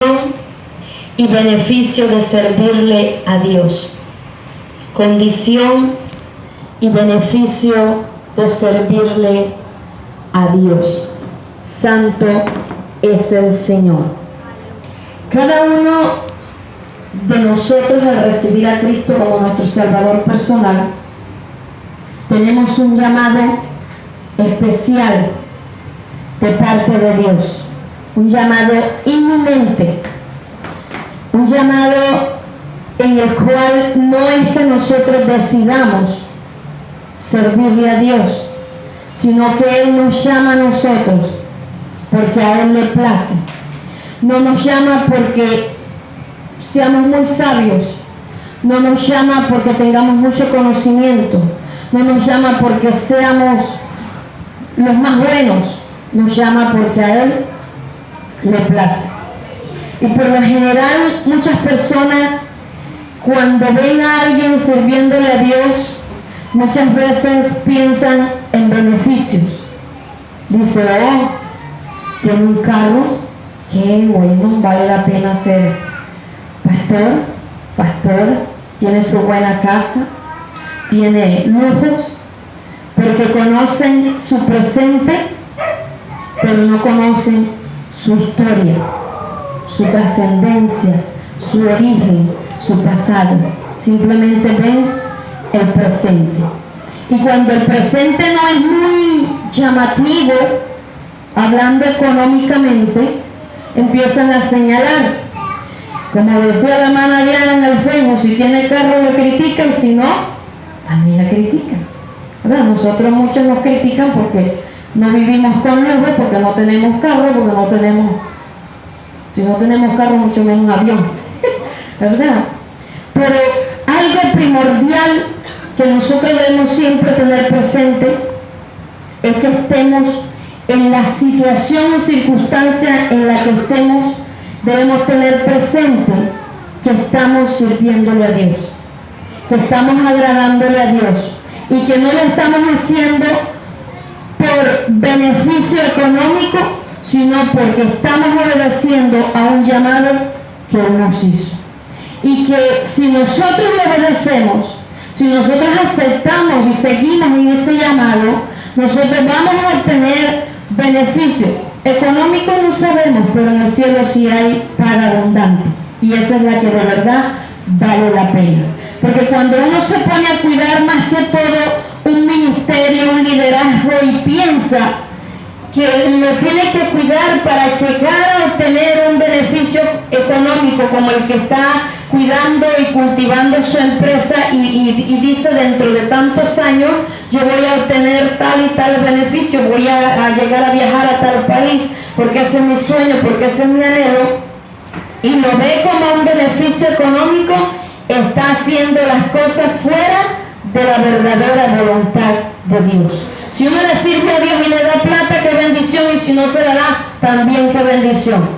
y beneficio de servirle a Dios. Condición y beneficio de servirle a Dios. Santo es el Señor. Cada uno de nosotros, al recibir a Cristo como nuestro Salvador personal, tenemos un llamado especial de parte de Dios, un llamado inminente, un llamado en el cual no es que nosotros decidamos servirle a Dios, sino que Él nos llama a nosotros porque a Él le place. No nos llama porque seamos muy sabios, no nos llama porque tengamos mucho conocimiento, no nos llama porque seamos los más buenos, nos llama porque a Él le place. Y por lo general, muchas personas, cuando ven a alguien sirviéndole a Dios, muchas veces piensan en beneficios. Dice, oh, tiene un carro, qué bueno, vale la pena ser pastor, tiene su buena casa, tiene lujos, porque conocen su presente, pero no conocen su historia, su trascendencia, su origen, su pasado. Simplemente ven el presente. Y cuando el presente no es muy llamativo, hablando económicamente, empiezan a señalar. Como decía la hermana Diana en el Facebook, si tiene carro lo critica y si no, también la critican. ¿Verdad? Nosotros muchos nos critican porque no vivimos con lujo, porque no tenemos carro, porque no tenemos, si no tenemos carro, mucho menos avión. ¿Verdad? Pero algo primordial que nosotros debemos siempre tener presente es que estemos en la situación o circunstancia en la que estemos, debemos tener presente que estamos sirviéndole a Dios, que estamos agradándole a Dios y que no lo estamos haciendo por beneficio económico, sino porque estamos obedeciendo a un llamado que Él nos hizo. Y que si nosotros le obedecemos, si nosotros aceptamos y seguimos en ese llamado, nosotros vamos a obtener beneficio. Económico no sabemos, pero en el cielo sí hay para abundante. Y esa es la que de verdad vale la pena. Porque cuando uno se pone a cuidar más que todo un ministerio, un liderazgo y piensa que lo tiene que cuidar para llegar a obtener un beneficio económico como el que está cuidando y cultivando su empresa y dice dentro de tantos años yo voy a obtener tal y tal beneficio, voy a llegar a viajar a tal país porque ese es mi sueño, porque ese es mi anhelo, y lo ve como un beneficio económico, está haciendo las cosas fuera de la verdadera voluntad de Dios. Si uno le sirve a Dios y le da plata, qué bendición, y si no se la da, también qué bendición.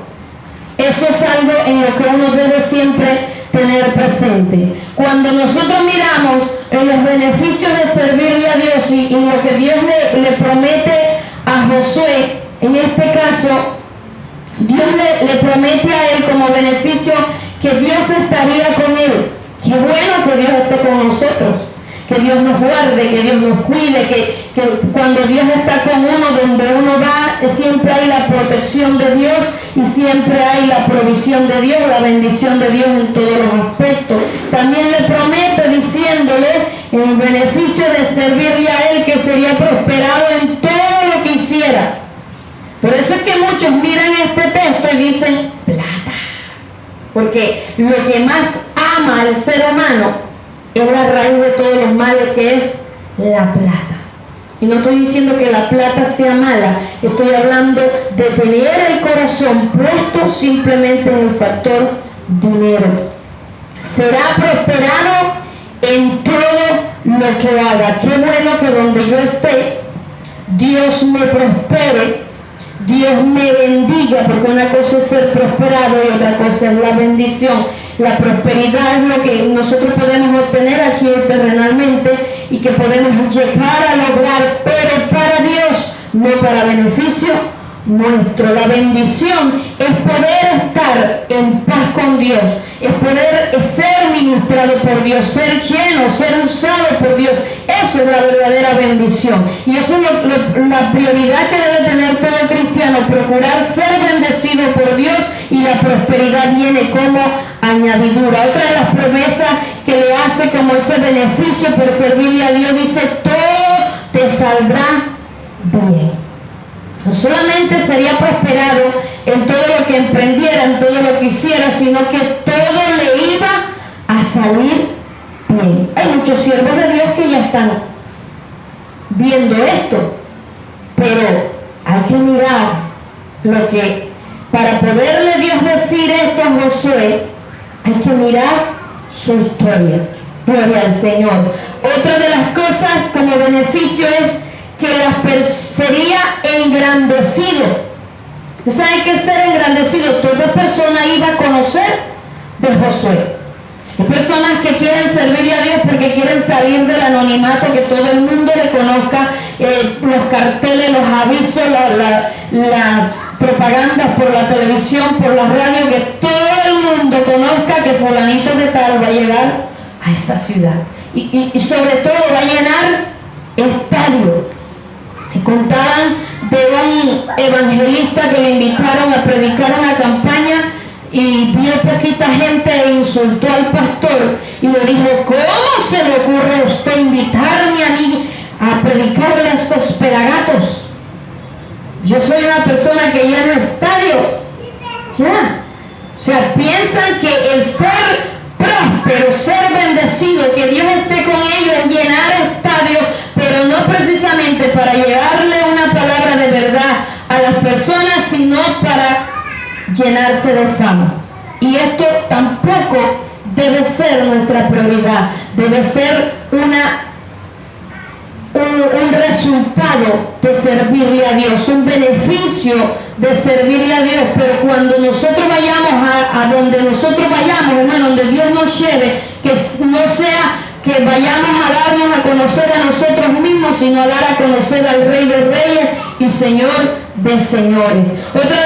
Eso es algo en lo que uno debe siempre tener presente. Cuando nosotros miramos en los beneficios de servirle a Dios y lo que Dios le promete a Josué, en este caso, Dios le promete a él como beneficio que Dios estaría con él. Qué bueno que Dios esté con nosotros, que Dios nos guarde, que Dios nos cuide, que cuando Dios está con uno, donde uno va, siempre hay la protección de Dios y siempre hay la provisión de Dios, la bendición de Dios en todos los aspectos. También le promete diciéndole el beneficio de servirle a Él, que sería prosperado en todo lo que hiciera. Por eso es que muchos miran este texto y dicen plata, porque lo que más ama al ser humano es la raíz de todos los males, que es la plata. Y no estoy diciendo que la plata sea mala, estoy hablando de tener el corazón puesto simplemente en el factor dinero. Será prosperado en todo lo que haga. Qué bueno que donde yo esté, Dios me prospere, Dios me bendiga, porque una cosa es ser prosperado y otra cosa es la bendición. La prosperidad es lo que nosotros podemos obtener aquí terrenalmente y que podemos llegar a lograr, pero para Dios, no para beneficio nuestro. La bendición es poder estar en paz con Dios, es poder ser ministrado por Dios, ser lleno, ser usado por Dios. Eso es la verdadera bendición. Y eso es la prioridad que debe tener todo cristiano, procurar ser bendecido por Dios, y la prosperidad viene como añadidura. Otra de las promesas que le hace como ese beneficio por servirle a Dios, dice: todo te saldrá bien. No solamente sería prosperado en todo lo que emprendiera, en todo lo que hiciera, sino que todo le iba a salir bien. Hay muchos siervos de Dios que ya están viendo esto, pero hay que mirar lo que, para poderle Dios decir esto a Josué, hay que mirar su historia. Gloria al Señor. Otra de las cosas como beneficio es que sería engrandecido. ¿Usted sabe qué es ser engrandecido? Toda persona iba a conocer de Josué. Hay personas que quieren servirle a Dios porque quieren salir del anonimato, que todo el mundo le conozca, los carteles, los avisos, las propagandas por la televisión, por la radio, que todo el mundo conozca que fulanito de tal va a llegar a esa ciudad. Y sobre todo va a llenar estadios. Y contaban de un evangelista que le invitaron a predicar una campaña y vio poquita gente e insultó al pastor y le dijo: ¿cómo se le ocurre a usted invitarme a mí a predicarle a estos pelagatos? Yo soy una persona que llena estadios. Ya. O sea, piensan que el ser próspero, ser bendecido, que Dios esté con ellos, es llenar estadios, pero no precisamente para llevarle una palabra de verdad a las personas, sino para llenarse de fama. Y esto tampoco debe ser nuestra prioridad, debe ser un resultado de servirle a Dios, un beneficio de servirle a Dios. Pero cuando nosotros vayamos a donde nosotros vayamos, hermano, donde Dios nos lleve, que no sea que vayamos a darnos a conocer a nosotros mismos, sino a dar a conocer al Rey de Reyes y Señor de Señores. Otra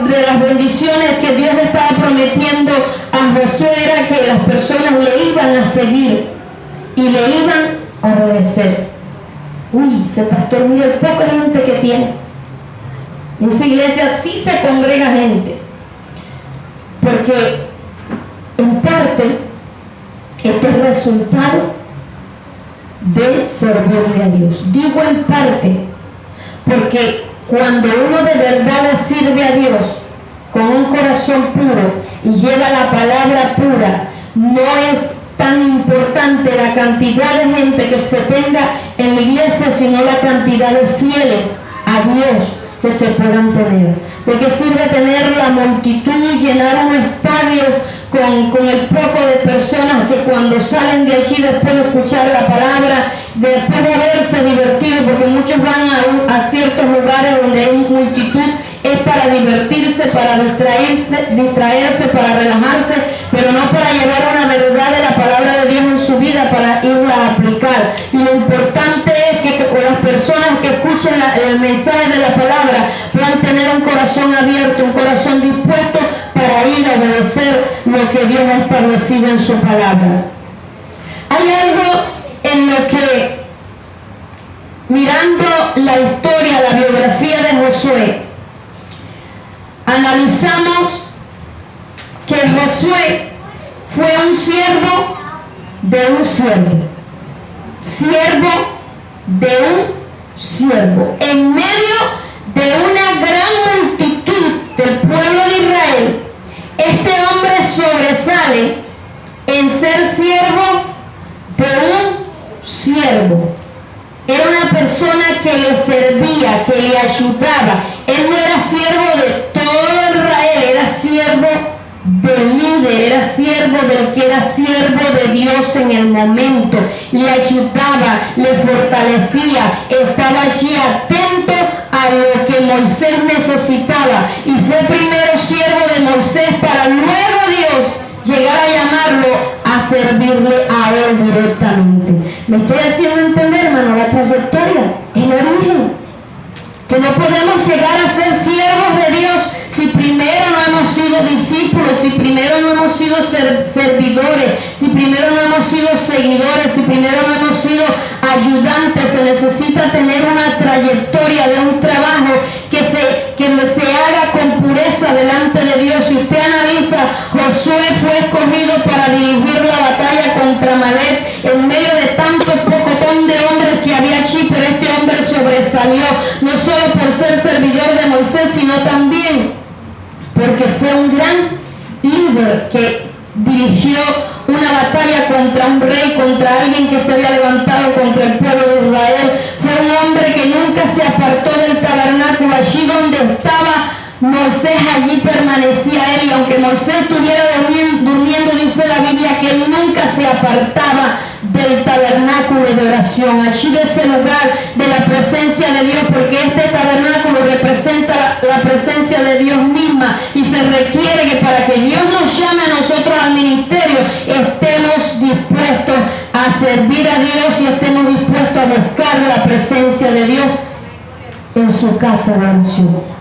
de las bendiciones que Dios le estaba prometiendo a Josué era que las personas le iban a seguir y le iban a obedecer. Uy, ese pastor, mira el poco de gente que tiene. En esa iglesia sí se congrega gente, porque en parte este es el resultado de servirle a Dios. Digo en parte porque cuando uno de verdad le sirve a Dios con un corazón puro y lleva la palabra pura, no es tan importante la cantidad de gente que se tenga en la iglesia, sino la cantidad de fieles a Dios que se puedan tener. ¿De qué sirve tener la multitud y llenar un estadio con el poco de personas que cuando salen de allí después de escuchar la palabra, después de haberse divertido? Porque muchos van a ciertos lugares donde hay multitud, es para divertirse, para distraerse, para relajarse, pero no para llevar una verdad de la palabra de Dios en su vida, para irla a aplicar. Y lo importante es que las personas que escuchen el mensaje de la palabra puedan tener un corazón abierto, un corazón dispuesto para ir a obedecer lo que Dios ha establecido en su palabra. Hay algo en lo que, mirando la historia, la biografía de Josué, analizamos que Josué fue un siervo de un siervo, siervo de un siervo, en medio de una gran multitud del pueblo de Israel. Este hombre sobresale en ser siervo de un siervo. Era una persona que le servía, que le ayudaba. Él no era siervo de todo Israel, era siervo del líder, era siervo del que era siervo de Dios en el momento. Le ayudaba, le fortalecía, estaba allí atento a lo que Moisés necesitaba. Y fue primero siervo de Moisés para luego Dios llegar a llamarlo a servirle a él directamente. ¿Me estoy haciendo entender, hermano, la trayectoria, el origen? Que no podemos llegar a ser siervos de Dios si primero no hemos discípulos, si primero no hemos sido servidores, si primero no hemos sido seguidores, si primero no hemos sido ayudantes, se necesita tener una trayectoria de un trabajo que se haga con pureza delante de Dios. Si usted analiza, Josué fue escogido para dirigir la batalla contra Amalek en medio de tanto pocotón de hombres que había allí, pero este hombre sobresalió, no solo por ser servidor de Moisés, sino también porque fue un gran líder que dirigió una batalla contra un rey, contra alguien que se había levantado contra el pueblo de Israel. Fue un hombre que nunca se apartó del tabernáculo. Allí donde estaba Moisés, allí permanecía él, y aunque Moisés estuviera durmiendo, dice la Biblia que él nunca se apartaba del tabernáculo de oración, allí de ese lugar de la presencia de Dios, porque este tabernáculo representa la presencia de Dios misma, y se requiere que para que Dios nos llame a nosotros al ministerio, estemos dispuestos a servir a Dios y estemos dispuestos a buscar la presencia de Dios en su casa de oración.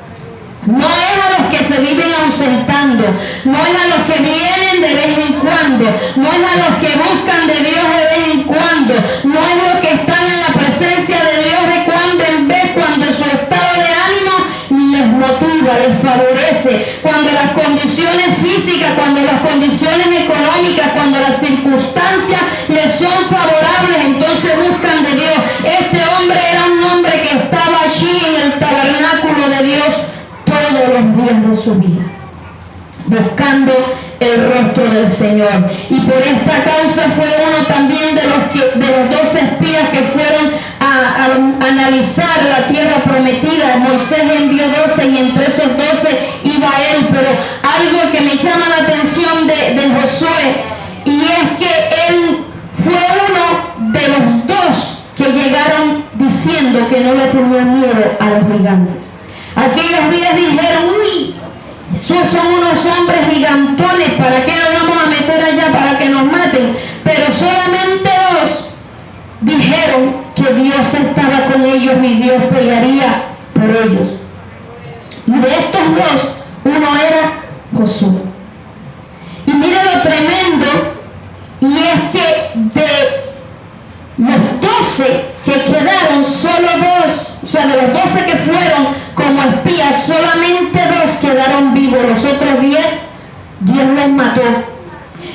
No es a los que se viven ausentando, no es a los que vienen de vez en cuando, no es a los que buscan de Dios de vez en cuando, no es los que están en la presencia de Dios de cuando en vez, cuando su estado de ánimo les motiva, les favorece, cuando las condiciones físicas, cuando las condiciones económicas, cuando las circunstancias les son favorables, entonces buscan de Dios. Este hombre era un hombre que estaba allí en el tabernáculo de Dios todos los días de su vida, buscando el rostro del Señor. Y por esta causa fue uno también de los 12 espías que fueron a analizar la tierra prometida. Moisés envió 12 y entre esos 12 iba él. Pero algo que me llama la atención de Josué, y es que él fue uno de los 2 que llegaron diciendo que no le tenían miedo a los gigantes. Aquellos días dijeron, uy, esos son unos hombres gigantones, ¿para qué nos vamos a meter allá para que nos maten? Pero solamente 2 dijeron que Dios estaba con ellos y Dios pelearía por ellos. Y de estos 2, uno era Josué. Y mira lo tremendo, y es que de los 12 que quedaron, solo 2, o sea, de los 12 que fueron como espías, solamente 2 quedaron vivos. Los otros 10, Dios los mató.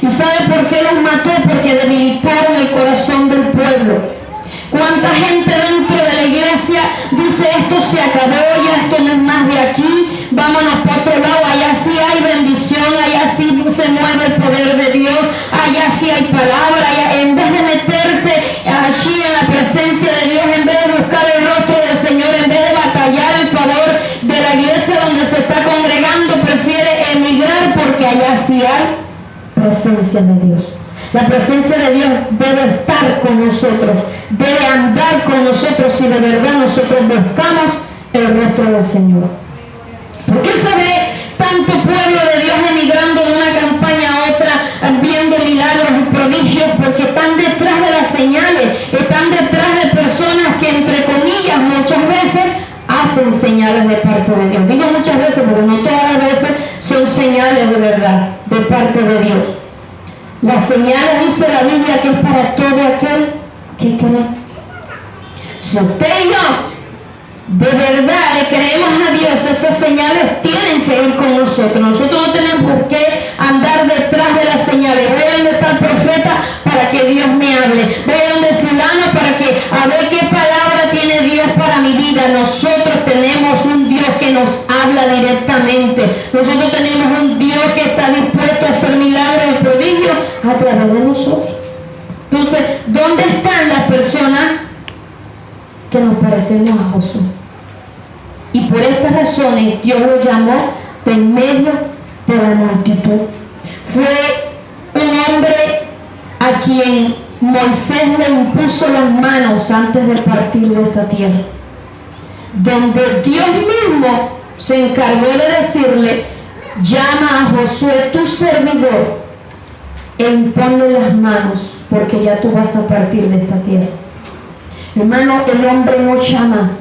¿Y sabe por qué los mató? Porque debilitaron el corazón del pueblo. ¿Cuánta gente dentro de la iglesia dice esto se acabó, ya esto no es más de aquí, vámonos para otro lado, allá sí hay bendición, allá sí se mueve el poder de Dios, allá sí hay palabra, allá, en vez de meterse allí en la presencia de Dios, en vez de buscar el rostro del Señor, en vez de batallar en favor de la iglesia donde se está congregando, prefiere emigrar porque allá sí hay presencia de Dios. La presencia de Dios debe estar con nosotros, debe andar con nosotros si de verdad nosotros buscamos el rostro del Señor. ¿Por qué se ve tanto pueblo de Dios emigrando de una campaña a otra, viendo milagros y prodigios? Porque están detrás de las señales, están detrás de personas que, entre comillas, muchas veces hacen señales de parte de Dios. Digo muchas veces porque no todas las veces son señales de verdad de parte de Dios. Las señales, dice la Biblia, que es para todo aquel que cree. Si usted y yo de verdad le creemos a Dios, esas señales tienen que ir con nosotros. Nosotros no tenemos por qué andar detrás de las señales. Voy a donde está el profeta para que Dios me hable. Voy a donde fulano para que a ver qué palabra tiene Dios para mi vida. Nosotros tenemos un Dios que nos habla directamente. Nosotros tenemos un Dios que está dispuesto a hacer milagros y prodigios a través de nosotros. Entonces, ¿dónde están las personas que nos parecemos a Josué? Y por estas razones Dios lo llamó de en medio de la multitud. Fue un hombre a quien Moisés le impuso las manos antes de partir de esta tierra, donde Dios mismo se encargó de decirle: llama a Josué tu servidor e imponle las manos, porque ya tú vas a partir de esta tierra. Hermano, el hombre no llama,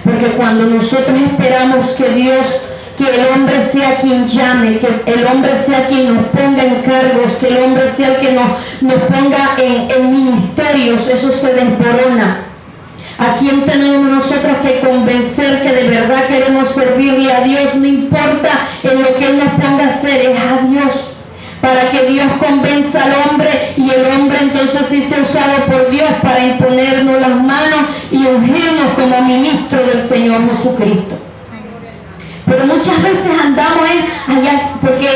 porque cuando nosotros esperamos que Dios que el hombre sea quien llame, que el hombre sea quien nos ponga en cargos, que el hombre sea el que nos ponga en ministerios. Eso se desmorona. ¿A quién tenemos nosotros que convencer que de verdad queremos servirle a Dios? No importa en lo que Él nos ponga a hacer, es a Dios. Para que Dios convenza al hombre y el hombre entonces sí sea usado por Dios para imponernos las manos y ungirnos como ministro del Señor Jesucristo. Pero muchas veces andamos allá porque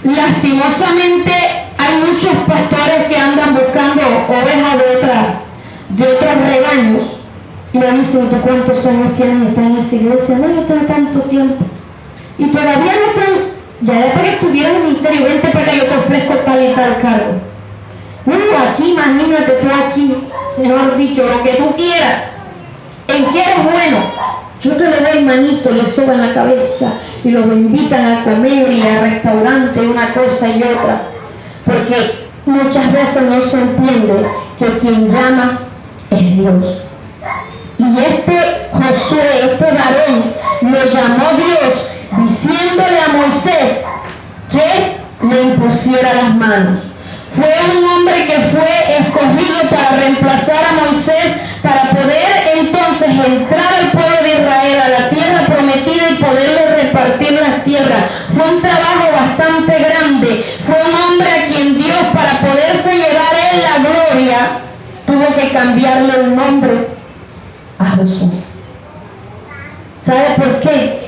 lastimosamente hay muchos pastores que andan buscando ovejas de otros rebaños y le dicen: ¿tú cuántos años tienes y estás en esa iglesia? No, yo tengo tanto tiempo. Y todavía no están. Ya era para que estuvieras en el ministerio, vente para que yo te ofrezco tal y tal cargo. Aquí, imagínate tú aquí, mejor dicho, lo que tú quieras. ¿En qué eres bueno? Yo te lo doy manito, le soban la cabeza y los invitan a comer y a restaurante, una cosa y otra. Porque muchas veces no se entiende que quien llama es Dios. Y este Josué, este varón, lo llamó Dios diciéndole a Moisés que le impusiera las manos. Fue un hombre que fue escogido para reemplazar a Moisés, para poder entonces entrar al pueblo de Israel a la tierra prometida y poderle repartir las tierras. Fue un trabajo bastante grande. Fue un hombre a quien Dios, para poderse llevar él la gloria, tuvo que cambiarle el nombre a Josué. ¿Sabe por qué?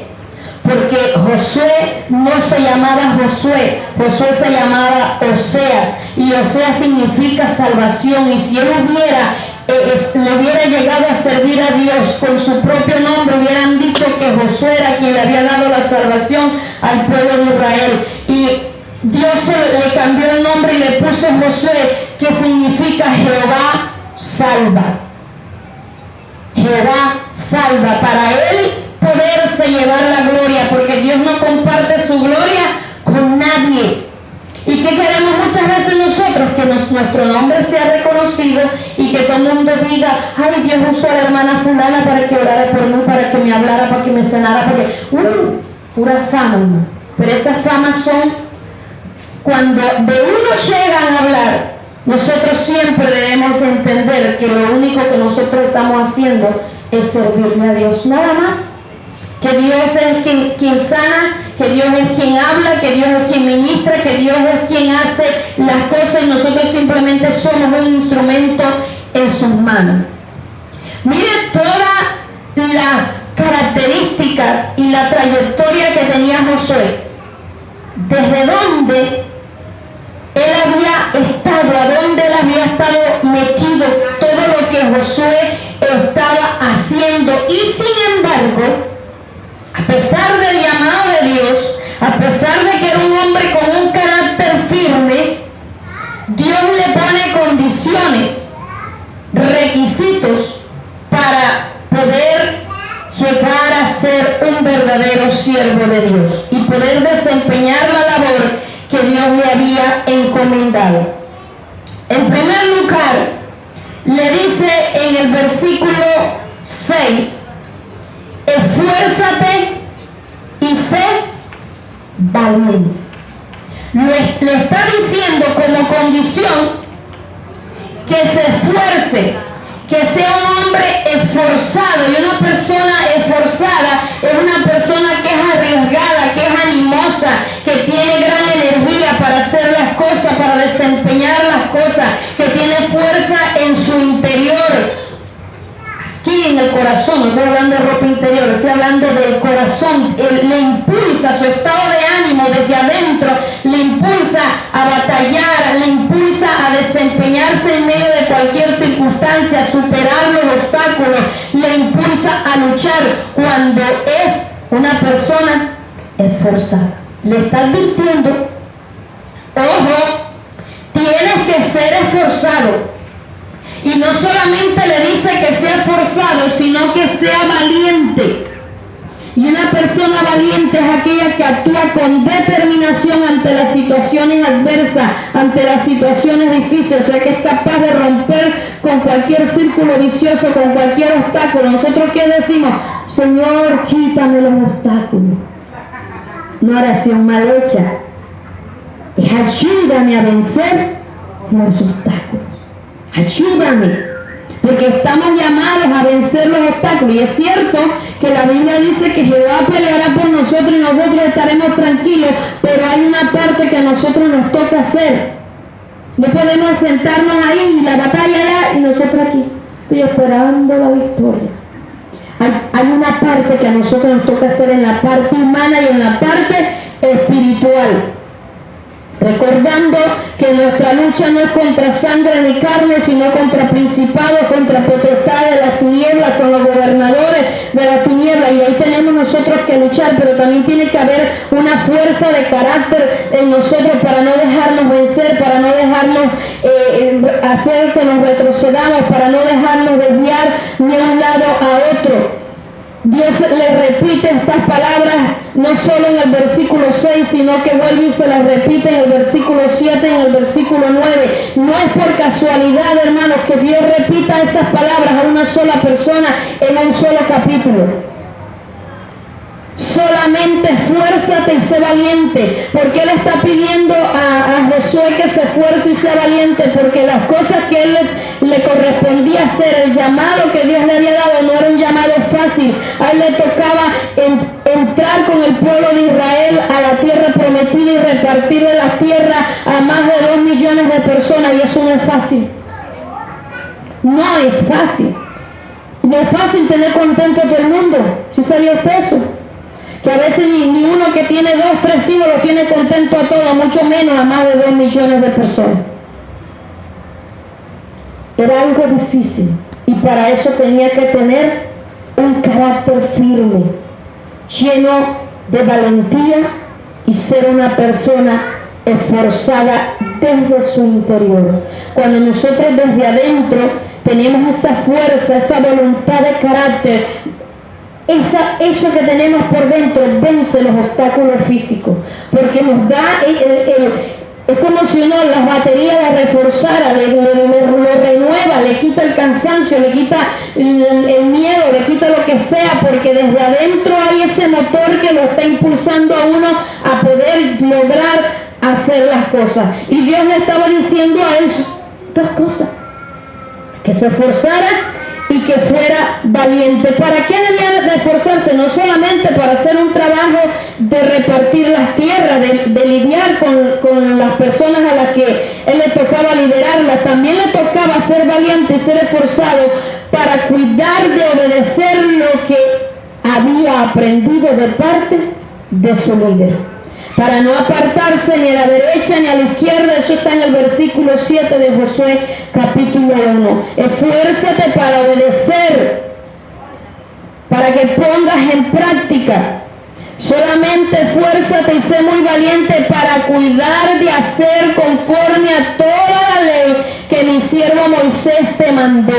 Porque Josué no se llamaba Josué, Josué se llamaba Oseas, y Oseas significa salvación. Y si él le hubiera llegado a servir a Dios con su propio nombre, hubieran dicho que Josué era quien le había dado la salvación al pueblo de Israel. Y Dios le cambió el nombre y le puso Josué, que significa Jehová salva. Jehová salva, para él poderse llevar la gloria, porque Dios no comparte su gloria con nadie. ¿Y qué queremos muchas veces nosotros? Que nuestro nombre sea reconocido y que todo el mundo diga: ay, Dios usó a la hermana fulana para que orara por mí, para que me hablara, para que me sanara, porque pura fama, hermano. Pero esas famas son cuando de uno llegan a hablar. Nosotros siempre debemos entender que lo único que nosotros estamos haciendo es servirle a Dios, nada más. Que Dios es quien sana, que Dios es quien habla, que Dios es quien ministra, que Dios es quien hace las cosas y nosotros simplemente somos un instrumento en sus manos. Miren todas las características y la trayectoria que tenía Josué. Desde dónde él había estado, a dónde él había estado metido, todo lo que Josué estaba haciendo. Y sin embargo, a pesar del llamado de Dios, a pesar de que era un hombre con un carácter firme, Dios le pone condiciones, requisitos para poder llegar a ser un verdadero siervo de Dios y poder desempeñar la labor que Dios le había encomendado. En primer lugar, le dice en el versículo 6: esfuérzate y sé valiente. Le está diciendo como condición que se esfuerce, que sea un hombre esforzado. Y una persona esforzada es una persona que es arriesgada, que es animosa, que tiene gran energía para hacer las cosas, para desempeñar las cosas, que tiene fuerza en su interior. Aquí en el corazón, no estoy hablando de ropa interior, estoy hablando del corazón. Le impulsa su estado de ánimo desde adentro, le impulsa a batallar, le impulsa a desempeñarse en medio de cualquier circunstancia, a superar los obstáculos, le impulsa a luchar cuando es una persona esforzada. Le está advirtiendo: ojo, tienes que ser esforzado. Y no solamente le dice que sea esforzado, sino que sea valiente. Y una persona valiente es aquella que actúa con determinación ante las situaciones adversas, ante las situaciones difíciles, o sea que es capaz de romper con cualquier círculo vicioso, con cualquier obstáculo. Nosotros ¿qué decimos? Señor, quítame los obstáculos. una oración mal hecha. Es ayúdame a vencer los obstáculos. Ayúdame. Porque estamos llamados a vencer los obstáculos. Y es cierto que la Biblia dice que Jehová peleará por nosotros y nosotros estaremos tranquilos. Pero hay una parte que a nosotros nos toca hacer. No podemos sentarnos ahí y la batalla allá y nosotros aquí. Estoy esperando la victoria. Hay una parte que a nosotros nos toca hacer en la parte humana y en la parte espiritual. Recordando que nuestra lucha no es contra sangre ni carne, sino contra principados, contra potestades de las tinieblas, con los gobernadores de las tinieblas. Y ahí tenemos nosotros que luchar, pero también tiene que haber una fuerza de carácter en nosotros para no dejarnos vencer, para no dejarnos hacer que nos retrocedamos, para no dejarnos desviar de un lado a otro. Dios le repite estas palabras no solo en el versículo 6, sino que vuelve y se las repite en el versículo 7 y en el versículo 9. No es por casualidad, hermanos, que Dios repita esas palabras a una sola persona en un solo capítulo. Solamente esfuérzate y sé valiente. Porque Él está pidiendo a Josué que se esfuerce y sea valiente, porque las cosas que Él le correspondía hacer, el llamado que Dios le había dado, no era un llamado fácil. A Él le tocaba entrar con el pueblo de Israel a la tierra prometida y repartirle la tierra a más de 2 millones de personas, y eso no es fácil. No es fácil. No es fácil tener contento a todo el mundo. ¿Sí sabía usted eso? Que a veces ni uno que tiene 2, 3 hijos lo tiene contento a todos, mucho menos a más de 2 millones de personas. Era algo difícil, y para eso tenía que tener un carácter firme, lleno de valentía y ser una persona esforzada desde su interior. Cuando nosotros desde adentro tenemos esa fuerza, esa voluntad de carácter, eso que tenemos por dentro vence los obstáculos físicos, porque nos da es como si uno las baterías las reforzara, lo renueva, le quita el cansancio, le quita el miedo, le quita lo que sea, porque desde adentro hay ese motor que lo está impulsando a uno a poder lograr hacer las cosas. Y Dios le estaba diciendo a él 2 cosas: que se esforzara y que fuera valiente. ¿Para qué debía de esforzarse? No solamente para hacer un trabajo de repartir las tierras, de lidiar con las personas a las que él le tocaba liderarlas, también le tocaba ser valiente y ser esforzado para cuidar de obedecer lo que había aprendido de parte de su líder, para no apartarse ni a la derecha ni a la izquierda. Eso está en el versículo 7 de Josué capítulo 1. Esfuérzate para obedecer, para que pongas en práctica. Solamente esfuérzate y sé muy valiente para cuidar de hacer conforme a toda la ley que mi siervo Moisés te mandó.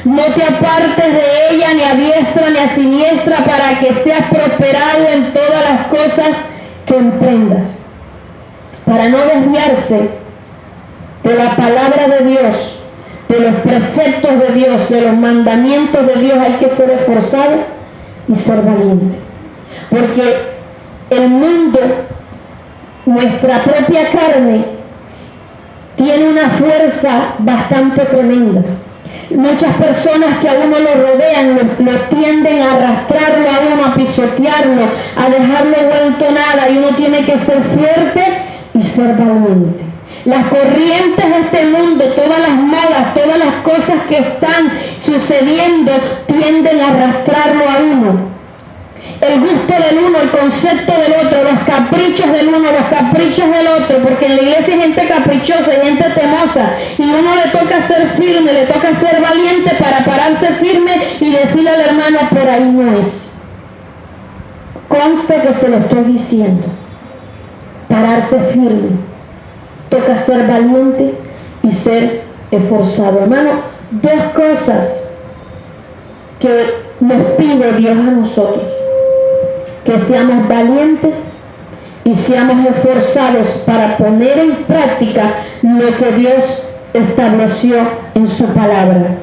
No te apartes de ella ni a diestra ni a siniestra, para que seas prosperado en todas las cosas que emprendas. Para no desviarse de la palabra de Dios, de los preceptos de Dios, de los mandamientos de Dios, hay que ser esforzado y ser valiente. Porque el mundo, nuestra propia carne, tiene una fuerza bastante tremenda. Muchas personas que a uno lo rodean lo tienden a arrastrarlo a uno, a pisotearlo, a dejarlo vuelto nada, y uno tiene que ser fuerte y ser valiente. Las corrientes de este mundo, todas las modas, todas las cosas que están sucediendo tienden a arrastrarlo a uno. El gusto del uno, el concepto del otro, los caprichos del uno, los caprichos del otro, porque en la iglesia hay gente caprichosa, hay gente temosa, y uno le toca ser firme, le toca ser valiente para pararse firme y decirle al hermano: por ahí no es. Conste que se lo estoy diciendo. Pararse firme, toca ser valiente y ser esforzado. Hermano, 2 cosas que nos pide Dios a nosotros: que seamos valientes y seamos esforzados para poner en práctica lo que Dios estableció en su palabra.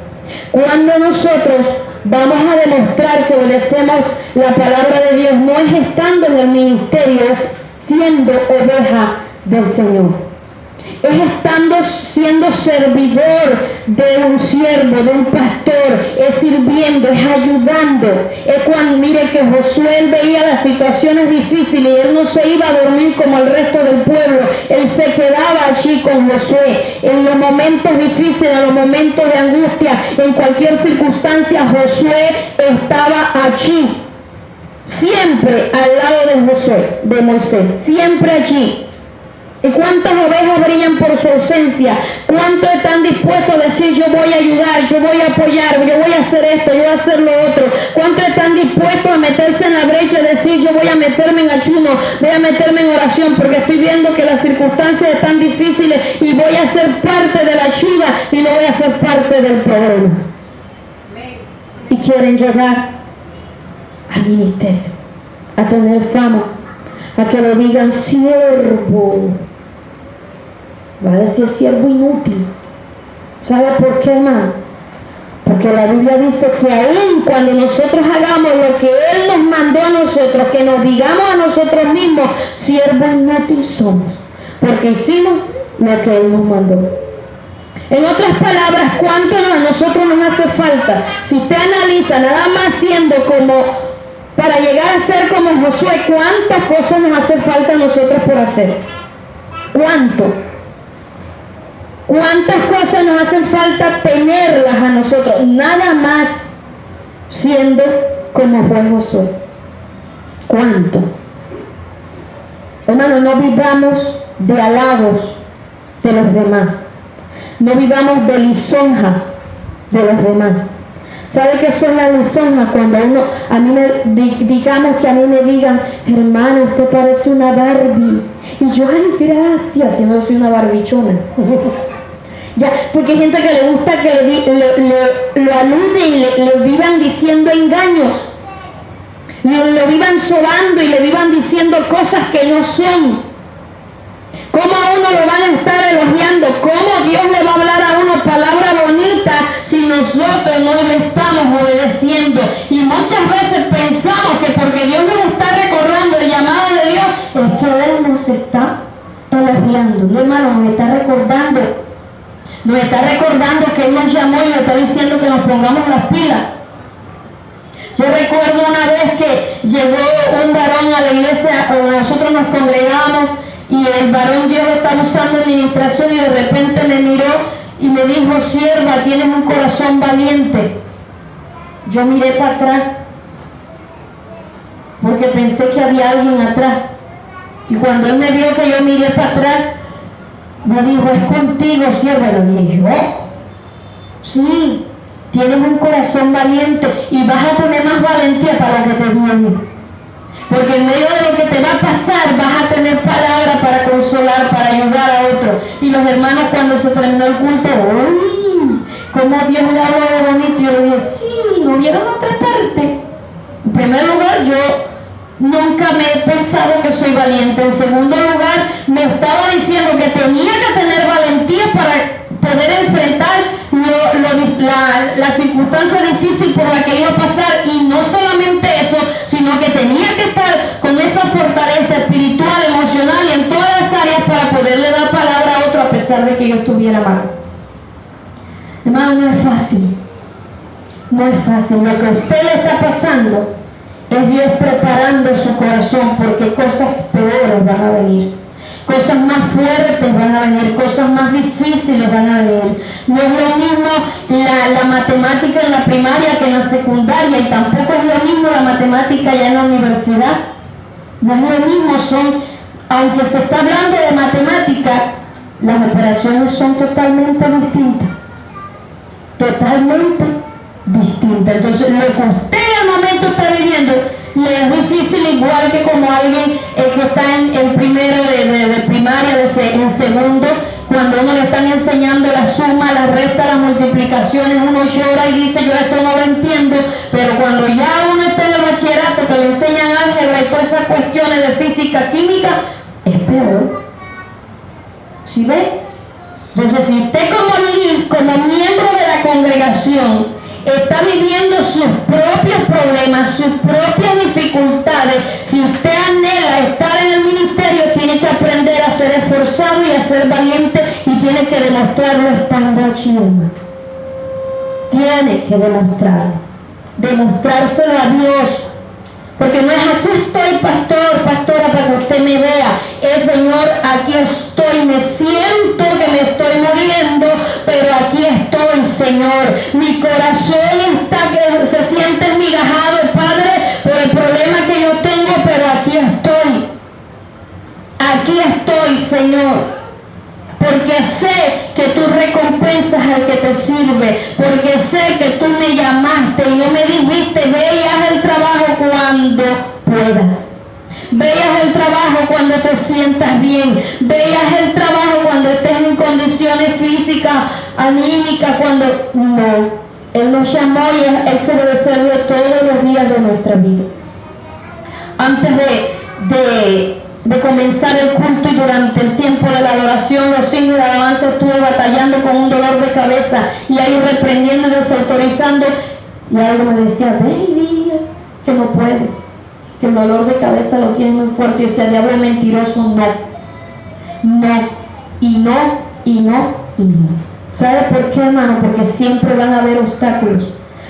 Cuando nosotros vamos a demostrar que obedecemos la palabra de Dios. No es estando en el ministerio, es siendo oveja del Señor. Es siendo servidor de un siervo, de un pastor, es sirviendo, es ayudando. Es cuando, mire que Josué, él veía las situaciones difíciles y él no se iba a dormir como el resto del pueblo, él se quedaba allí con Josué. En los momentos difíciles, en los momentos de angustia, en cualquier circunstancia, Josué estaba allí. Siempre al lado de Josué, de Moisés, siempre allí. ¿Y cuántas ovejas brillan por su ausencia? ¿Cuántos están dispuestos a decir yo voy a ayudar, yo voy a apoyar, yo voy a hacer esto, yo voy a hacer lo otro? ¿Cuántos están dispuestos a meterse en la brecha y decir yo voy a meterme en ayuno, voy a meterme en oración porque estoy viendo que las circunstancias están difíciles y voy a ser parte de la ayuda y no voy a ser parte del problema? Y quieren llegar al ministerio, a tener fama, a que lo digan siervo. Va a decir siervo inútil. ¿Sabe por qué, hermano? Porque la Biblia dice que aún cuando nosotros hagamos lo que Él nos mandó a nosotros, que nos digamos a nosotros mismos, siervo inútil somos, porque hicimos lo que Él nos mandó. En otras palabras, ¿cuánto a nosotros nos hace falta? Si usted analiza, nada más siendo como para llegar a ser como Josué, ¿cuántas cosas nos hace falta a nosotros por hacer? ¿Cuántas cosas nos hacen falta tenerlas a nosotros? Nada más siendo como fue Josué. ¿Cuánto? Hermano, no vivamos de halagos de los demás. No vivamos de lisonjas de los demás. ¿Sabe qué son las lisonjas? Cuando digamos que a mí me digan, hermano, usted parece una Barbie. Y yo, ay, gracias, si no soy una barbichona. Ya, porque hay gente que le gusta que lo aluden y le vivan diciendo engaños. Lo vivan sobando y le vivan diciendo cosas que no son. ¿Cómo a uno lo van a estar elogiando? ¿Cómo Dios le va a hablar a uno palabra bonita si nosotros no le estamos obedeciendo? Y muchas veces pensamos que porque Dios nos está recordando el llamado de Dios, es que Él nos está elogiando. No, hermano, nos está recordando. Nos está recordando que Él nos llamó y nos está diciendo que nos pongamos las pilas. Yo recuerdo una vez que llegó un varón a la iglesia donde nosotros nos congregamos y el varón Dios lo estaba usando en administración y de repente me miró y me dijo, sierva, tienes un corazón valiente. Yo miré para atrás porque pensé que había alguien atrás y cuando él me vio que yo miré para atrás me dijo, es contigo, sierva. Le dije, ¿yo? Sí, tienes un corazón valiente y vas a tener más valentía para lo que te viene. Porque en medio de lo que te va a pasar vas a tener palabras para consolar, para ayudar a otros. Y los hermanos cuando se terminó el culto, ¡uy! Como Dios le habló de bonito. Yo le dije, sí, ¿no vieron otra parte? En primer lugar, yo nunca me he pensado que soy valiente. En segundo lugar, me estaba diciendo que tenía que tener valentía para poder enfrentar la circunstancia difícil por la que iba a pasar, y no solamente eso, sino que tenía que estar con esa fortaleza espiritual, emocional y en todas las áreas para poderle dar palabra a otro a pesar de que yo estuviera mal. Hermano, no es fácil. No es fácil. Lo que a usted le está pasando es Dios preparando su corazón, porque cosas peores van a venir. Cosas más fuertes van a venir, cosas más difíciles van a venir. No es lo mismo la matemática en la primaria que en la secundaria, y tampoco es lo mismo la matemática ya en la universidad. No es lo mismo, aunque se está hablando de matemática, las operaciones son totalmente distintas. Totalmente distintas. Entonces, lo que usted en el momento está viviendo le es difícil, igual que como alguien que está en primero de primaria, en segundo, cuando uno le están enseñando la suma, la resta, las multiplicaciones, uno llora y dice, yo esto no lo entiendo, pero cuando ya uno está en el bachillerato, que le enseñan álgebra y todas esas cuestiones de física, química, es peor. ¿Sí ve? Entonces, si usted como miembro de la congregación está viviendo sus propios problemas, sus propias dificultades, si usted anhela estar en el ministerio, tiene que aprender a ser esforzado y a ser valiente, y tiene que demostrarlo estando aquí, hermano. Tiene que demostrárselo a Dios. Porque no es aquí estoy, pastor, pastora, para que usted me vea. Señor, aquí estoy, me siento que me estoy muriendo, pero aquí estoy, Señor. Mi corazón se siente enmigajado, Padre, por el problema que yo tengo, pero aquí estoy. Aquí estoy, Señor. Porque sé que tú recompensas al que te sirve, porque sé que tú me llamaste y no me dijiste, ve y haz el trabajo cuando puedas. Ve y haz el trabajo cuando te sientas bien. Ve y haz el trabajo cuando estés en condiciones físicas, anímicas, cuando... No, Él nos llamó y hay que obedecerlo todos los días de nuestra vida. Antes de comenzar el culto y durante el tiempo de la adoración, los hijos de alabanza, estuve batallando con un dolor de cabeza y ahí reprendiendo y desautorizando, y algo me decía, baby, que no puedes, que el dolor de cabeza lo tienes muy fuerte. Y ese diablo mentiroso, no. ¿Sabe por qué, hermano? Porque siempre van a haber obstáculos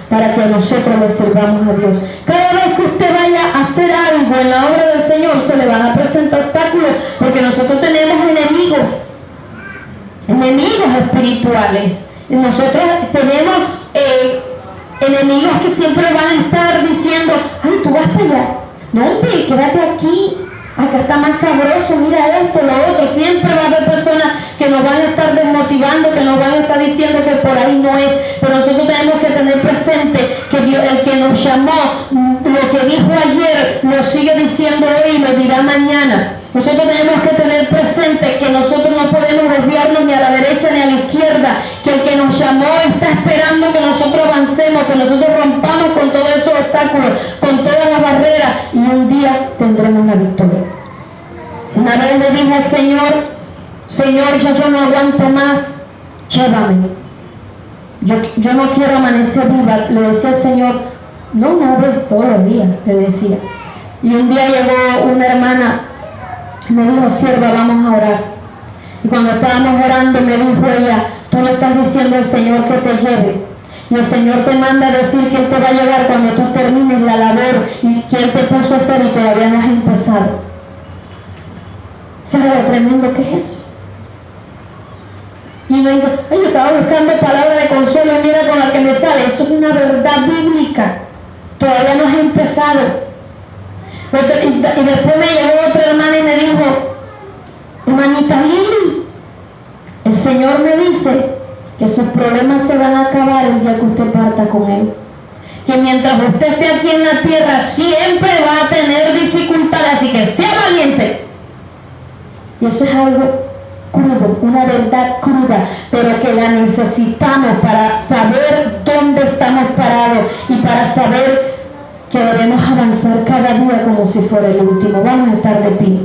para que nosotros le sirvamos a Dios. Cada vez que usted vaya a hacer algo en la obra del Señor, se le van a presentar obstáculos, porque nosotros tenemos enemigos espirituales. Nosotros tenemos enemigos que siempre van a estar diciendo, ay, tú vas para allá, no, hombre, quédate aquí, acá está más sabroso, mira esto, lo otro. Siempre va a haber personas que nos van a estar desmotivando, que nos van a estar diciendo que por ahí no es, pero nosotros tenemos que tener presente que Dios, el que nos llamó, lo que dijo ayer, lo sigue diciendo hoy y lo dirá mañana. Nosotros tenemos que tener presente que nosotros no podemos desviarnos ni a la derecha ni a la izquierda, que el que nos llamó está esperando que nosotros avancemos, que nosotros rompamos con todos esos obstáculos, con todas las barreras, y un día tendremos la victoria. Una vez le dije al Señor, yo no aguanto más, llévame. Yo no quiero amanecer viva. Le decía al Señor, no ves todos los días, le decía. Y un día llegó una hermana, me dijo, sierva, vamos a orar. Y cuando estábamos orando, me dijo ella, tú le estás diciendo al Señor que te lleve, y el Señor te manda a decir que Él te va a llevar cuando tú termines la labor y que Él te puso a hacer y todavía no has empezado. ¿Sabes lo tremendo que es eso? Y le dice, ay, yo estaba buscando palabras de consuelo y mira con la que me sale. Eso es una verdad bíblica. Todavía no has empezado. Y después me llegó otra hermana y me dijo, hermanita Lili, el Señor me dice que sus problemas se van a acabar el día que usted parta con Él. Que mientras usted esté aquí en la tierra siempre va a tener dificultades, así que sea valiente. Y eso es algo crudo, una verdad cruda, pero que la necesitamos para saber dónde estamos parados y para saber que debemos avanzar cada día como si fuera el último. Vamos a estar de pie.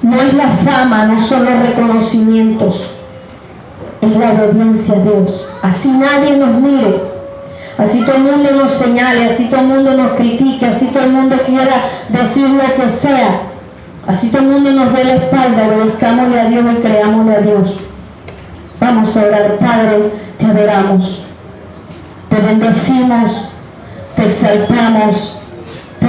No es la fama, no son los reconocimientos, es la obediencia a Dios. Así nadie nos mire, así todo el mundo nos señale, así todo el mundo nos critique, así todo el mundo quiera decir lo que sea, así todo el mundo nos dé la espalda, obedezcámosle a Dios y creámosle a Dios. Vamos a orar. Padre, te adoramos, te bendecimos, te exaltamos, te